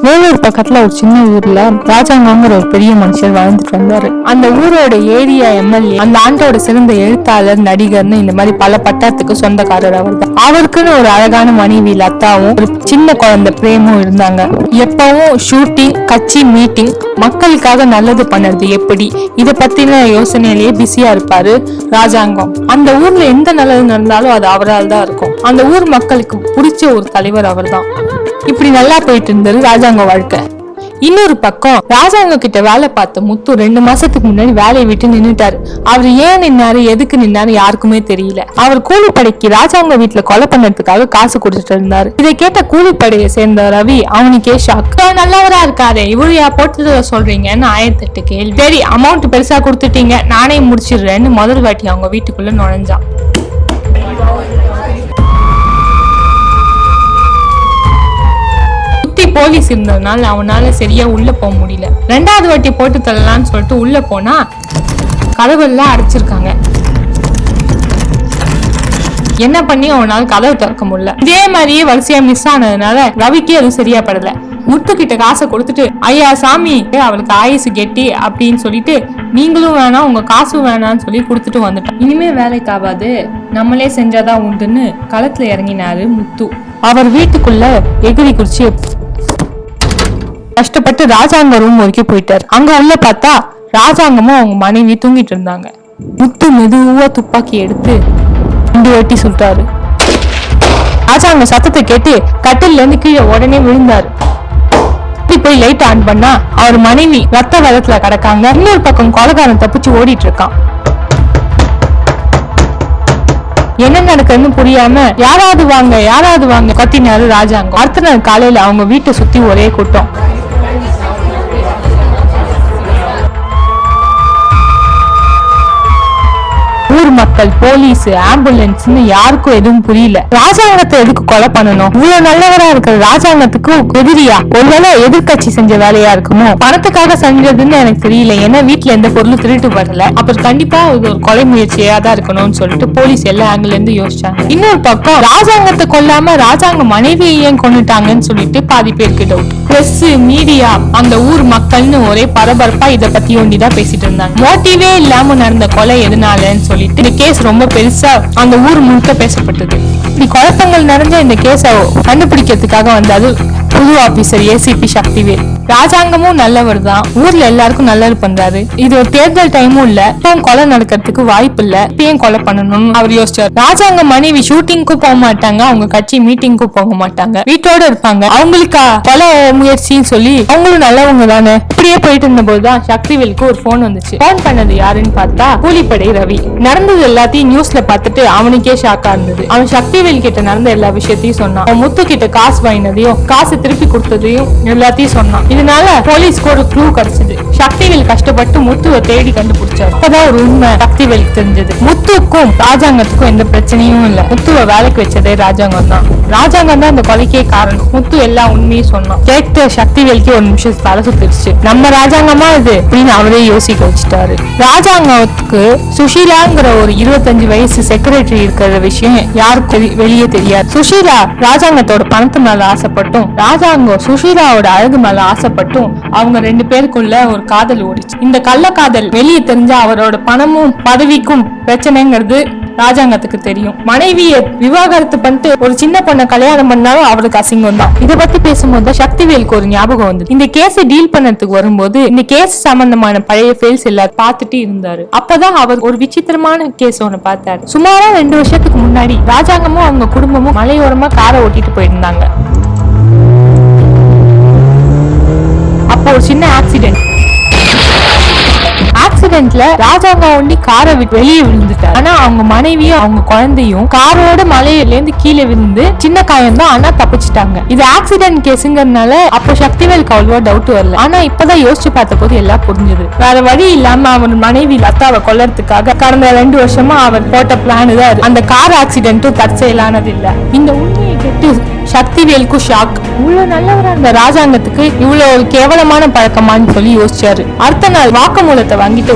வேலூர் பக்கத்துல ஒரு சின்ன ஊர்ல ராஜாங்கங்கிற ஒரு பெரிய மனுஷர் வாழ்ந்துட்டு வந்தாரு. அந்த ஊரோட ஏரியா எம்எல்ஏ, அந்த ஆண்டோட சிறந்த எழுத்தாளர், நடிகர்னு இந்த மாதிரி பல பட்டத்துக்கு சொந்தக்காரர் அவர் தான். அவருக்குன்னு ஒரு அழகான மனைவி லதாவும் ஒரு சின்ன குழந்தை பிரேமும் இருந்தாங்க. எப்பவும் ஷூட்டிங், கட்சி மீட்டிங், மக்களுக்காக நல்லது பண்ணது எப்படி, இத பத்தின யோசனையிலேயே பிஸியா இருப்பாரு ராஜாங்கம். அந்த ஊர்ல எந்த நல்லது நடந்தாலும் அது அவரால் தான் இருக்கும். அந்த ஊர் மக்களுக்கு பிடிச்ச ஒரு தலைவர் அவர் தான். இப்படி நல்லா போயிட்டு இருந்தது ராஜாங்க வாழ்க்கை. இன்னொரு பக்கம் ராஜாங்க கிட்ட வேலை பார்த்த முத்து 2 மாசத்துக்கு முன்னாடி வேலையை விட்டு நின்னுட்டாரு. அவர் ஏன் நின்னாரு, எதுக்கு நின்னாரு யாருக்குமே தெரியல. அவர் கூலிப்படைக்கு ராஜாங்க வீட்டுல கொலை பண்ணதுக்காக காசு கொடுத்துட்டு இருந்தாரு. இதை கேட்ட கூலிப்படையை சேர்ந்த ரவி அவனுக்கே ஷாக். நல்லவரா இருக்காரு, இவரு போட்டு சொல்றீங்கன்னு 1008 கேள்வி. சரி, அமௌண்ட் பெருசா கொடுத்துட்டீங்க, நானே முடிச்சிடுறேன்னு முதல் வாட்டி அவங்க வீட்டுக்குள்ள நுழைஞ்சான். போலீஸ் இருந்ததுனால அவனால சரியா உள்ள போக முடியல. 2வது வாட்டி போட்டு தள்ளலாம்னு சொல்லிட்டு உள்ள போனா கதவெல்லாம் அடைச்சிருக்காங்க. என்ன பண்ணி அவனால கதவு திறக்க முடியல. இதே மாதிரியே வரிசையா மிஸ் ஆனதுனால ரவிக்கு அது சரியா படல. முத்து கிட்ட காசை கொடுத்துட்டு, ஐயா சாமி அவளுக்கு ஆயுசு கெட்டி அப்படின்னு சொல்லிட்டு, நீங்களும் வேணாம் உங்க காசும் வேணாம்னு சொல்லி கொடுத்துட்டு வந்துட்டான். இனிமே வேலைக்கு ஆகாது, நம்மளே செஞ்சாதான் உண்டுன்னு களத்துல இறங்கினாரு முத்து. அவர் வீட்டுக்குள்ள எகிரி குறிச்சி கஷ்டப்பட்டு ராஜாங்க ரூம் வரைக்கும் போயிட்டாரு. அங்க உள்ள பார்த்தா ராஜாங்கமும் அவங்க மனைவி தூங்கிட்டு இருந்தாங்க. முத்து மெதுவா துப்பாக்கி எடுத்து 2 வெட்டி சுட்டாரு. ராஜாங்க சத்தத்தை கேட்டு கட்டில இருந்து கீழே உடனே விழுந்தாரு. போய் லைட் ஆன் பண்ணா அவர் மனைவி ரத்த வெள்ளத்துல கிடக்காங்க. இன்னொரு பக்கம் கொலைகாரன் தப்பிச்சு ஓடிட்டு இருக்கான். என்ன நடக்குதுன்னு புரியாம யாராவது வாங்க கத்தினாரு ராஜாங்கம். அடுத்த நாள் காலையில அவங்க வீட்டை சுத்தி ஒரே கூட்டம். ஊர் மக்கள், போலீஸ், ஆம்புலன்ஸ்னு யாருக்கும் எதுவும் புரியல. ராஜாங்கத்தை எதுக்கு கொலை பண்ணணும்? இவ்வளவு நல்லவரா இருக்கிற ராஜாங்கத்துக்கு எதிரியா? ஒருவேளை எதிர்கட்சி செஞ்ச வேலையா இருக்குமோ? பணத்துக்காக செஞ்சதுன்னு எனக்கு தெரியல. ஏன்னா வீட்டுல எந்த பொருளும் திருட்டு வரல. அப்புறம் கண்டிப்பா இது ஒரு கொலை முயற்சியா தான் இருக்கணும்னு சொல்லிட்டு போலீஸ் எல்லா ஆங்கில இருந்து யோசிச்சாங்க. இன்னொரு பக்கம் ராஜாங்கத்தை கொல்லாம ராஜாங்க மனைவியை ஏன் கொண்டுட்டாங்கன்னு சொல்லிட்டு பாதி பேருக்கு டவுட். பிரஸ், மீடியா, அந்த ஊர் மக்கள்னு ஒரே பரபரப்பா இத பத்தி ஒண்டிதான் பேசிட்டு இருந்தாங்க. மோட்டிவே இல்லாம நடந்த கொலை எதனாலன்னு சொல்லிட்டு இந்த கேஸ் ரொம்ப பெருசா அந்த ஊர் முழுக்க பேசப்பட்டது. இப்படி குழப்பங்கள் நிறைஞ்ச இந்த கேஸ கண்டுபிடிக்கிறதுக்காக வந்தாரு புது ஆபீசர் ஏசிபி சக்திவேல். ராஜாங்கமும் நல்லவர் தான், ஊர்ல எல்லாருக்கும் நல்லது பண்றாரு. இது ஒரு தேர்தல் டைமும் இல்ல, கொலை நடக்கிறதுக்கு வாய்ப்பு இல்ல, இப்பயும் கொலை பண்ணணும்னு அவர் யோசிச்சார். ராஜாங்க மனைவி ஷூட்டிங்க்கும் போக மாட்டாங்க, அவங்க கட்சி மீட்டிங்க்கும் போக மாட்டாங்க, வீட்டோட இருப்பாங்க. அவங்களுக்கா கொலை முயற்சின்னு சொல்லி அவங்களும் நல்லவங்க தானே. இப்படியே போயிட்டு இருந்த போதுதான் சக்திவேலுக்கு ஒரு போன் வந்துச்சு. போன் பண்ணது யாருன்னு பார்த்தா கூலிப்படை ரவி. நடந்தது எல்லாத்தையும் நியூஸ்ல பார்த்துட்டு அவனுக்கே ஷாக்கா இருந்தது. அவன் சக்திவேல் கிட்ட நடந்த எல்லா விஷயத்தையும் சொன்னான். அவன் முத்து கிட்ட காசு வாங்கினதையும் காசு திருப்பி கொடுத்ததையும் எல்லாத்தையும் சொன்னான். இதனால போலீஸ்க்கு ஒரு க்ளூ கிடைச்சது. சக்திவேல் கஷ்டப்பட்டு முத்துவை தேடி கண்டுபிடிச்சாரு. அப்பதான் ஒரு உண்மை சக்திவேலுக்கு தெரிஞ்சது. முத்துக்கும் ராஜாங்கத்துக்கும் எந்த பிரச்சனையும் இல்ல. முத்துவை வேலைக்கு வச்சதே ராஜாங்கம் தான். ராஜாங்கம் தான் இந்த கொலைக்கே காரணம். முத்து எல்லா உண்மையும் சொன்னான். கேட்ட சக்திவேலுக்கு ஒரு நிமிஷம் தலை சுத்திருச்சு. நம்ம ராஜாங்கமா இது அப்படின்னு அவரே யோசிக்க வச்சுட்டாரு. ராஜாங்கத்துக்கு சுஷீலாங்கிற ஒரு 25 வயசு செக்ரட்டரி இருக்கிற விஷயம் யாருக்கும் வெளியே தெரியாது. சுஷீலா ராஜாங்கத்தோட பணத்து மேல ஆசைப்பட்டும், ராஜாங்கம் சுஷீலாவோட அழகு மேல ஆசைப்பட்டும் அவங்க 2 பேருக்குள்ள ஒரு காதல் ஓடிச்சு. இந்த கள்ள காதல் வெளியே தெரிஞ்சா அவரோட பணமும் பதவிக்கும் பிரச்சனைங்கிறது ராஜாங்கத்துக்கு தெரியும். மனைவிய விவாகரத்து பண்ணிட்டு ஒரு சின்ன பொண்ணை கல்யாணம் பண்ணாலும் அவருக்கு அசிங்கம் தான். இதை பத்தி பேசும்போது சக்திவேலுக்கு ஒரு ஞாபகம் வந்து இந்த கேஸ டீல் பண்ணதுக்கு வரும்போது இந்த கேஸ் சம்பந்தமான பழைய ஃபைல்ஸ் எல்லாம் பார்த்துட்டு இருந்தாரு. அப்பதான் அவர் ஒரு விசித்திரமான கேஸ் ஒண்ணு பார்த்தாரு. சுமாரா 2 வருஷத்துக்கு முன்னாடி ராஜாங்கமும் அவங்க குடும்பமும் மலையோரமா காரை ஓட்டிட்டு போயிருந்தாங்க. அப்போ ஒரு சின்ன ஆக்சிடென்ட்ல ராஜாங்கம் ஒண்டி காரை விட்டு வெளியே விழுந்துட்டார். ஆனா அவங்க மனைவியும் அவங்க குழந்தையும் காரோட மலையில இருந்து கீழே விழுந்து சின்ன காயம் தான், ஆனா தப்பிச்சிட்டாங்க. இது ஆக்சிடென்ட் கேஸுங்கிறதுனால அப்போ சக்திவேலுக்கு அவ்வளவா டவுட் வரல. ஆனா இப்பதான் யோசிச்சு பார்த்த போது எல்லாம் புரிஞ்சது. வேற வழி இல்லாம அவன் மனைவி லதாவை கொல்லறதுக்காக கடந்த 2 வருஷமா அவர் போட்ட பிளான் தான் அந்த கார் ஆக்சிடென்ட்டும் தற்செயலானது இல்ல. இந்த உண்மையை கேட்டு சக்திவேலுக்கு ஷாக். இவ்வளவு நல்லவரா இருந்த ராஜாங்கத்துக்கு இவ்வளவு ஒரு கேவலமான பழக்கமான்னு சொல்லி யோசிச்சாரு. அடுத்த நாள் வாக்குமூலத்தை வாங்கிட்டு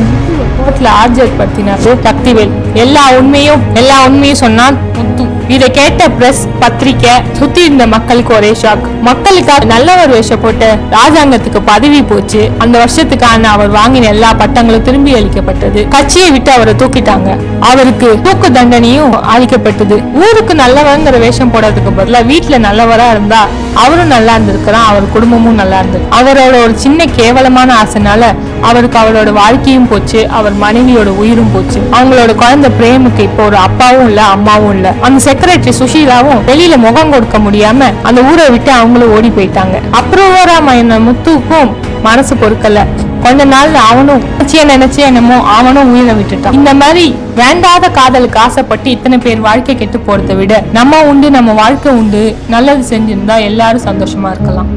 கோர்ட்ல ஆஜர்படுத்தினாரு சக்திவேல். எல்லா உண்மையும் சொன்னான் முத்து. இதை கேட்ட பிரஸ், பத்திரிக்கை, சுத்தி இருந்த மக்களுக்கு ஒரே ஷாக். மக்களுக்காக நல்லவர் வேஷம் போட்டு ராஜாங்கத்துக்கு பதவி போச்சு. அந்த வருஷத்துக்கான அவர் வாங்கின எல்லா பட்டங்களும் திரும்பி அளிக்கப்பட்டது. கட்சியை விட்டு அவரை தூக்கிட்டாங்க. அவருக்கு தூக்கு தண்டனையும் அளிக்கப்பட்டது. ஊருக்கு நல்லவங்கிற வேஷம் போடுறதுக்கு பதிலா வீட்டுல நல்லவரா இருந்தா அவரும் நல்லா இருந்திருக்கிறான், அவர் குடும்பமும் நல்லா இருந்தது. அவரோட ஒரு சின்ன கேவலமான ஆசைனால அவருக்கு அவரோட வாழ்க்கையும் போச்சு, அவர் மனைவியோட உயிரும் போச்சு. அவங்களோட குழந்தை பிரேமுக்கு இப்போ ஒரு அப்பாவும் இல்ல, அம்மாவும் இல்ல. அந்த செக்ரட்டரி சுஷீலாவும் வெளியில முகம் கொடுக்க முடியாம அந்த ஊரை விட்டு அவங்களும் ஓடி போயிட்டாங்க. அப்புறம் முத்துக்கும் மனசு பொறுக்கல. கொஞ்ச நாள் அவனும் நினைச்சு என்னமோ அவனும் உயிரை விட்டுட்டான். இந்த மாதிரி வேண்டாத காதலுக்கு ஆசைப்பட்டு இத்தனை பேர் வாழ்க்கை கெட்டு போறதை விட நம்ம உண்டு, நம்ம வாழ்க்கை உண்டு, நல்லது செஞ்சிருந்தா எல்லாரும் சந்தோஷமா இருக்கலாம்.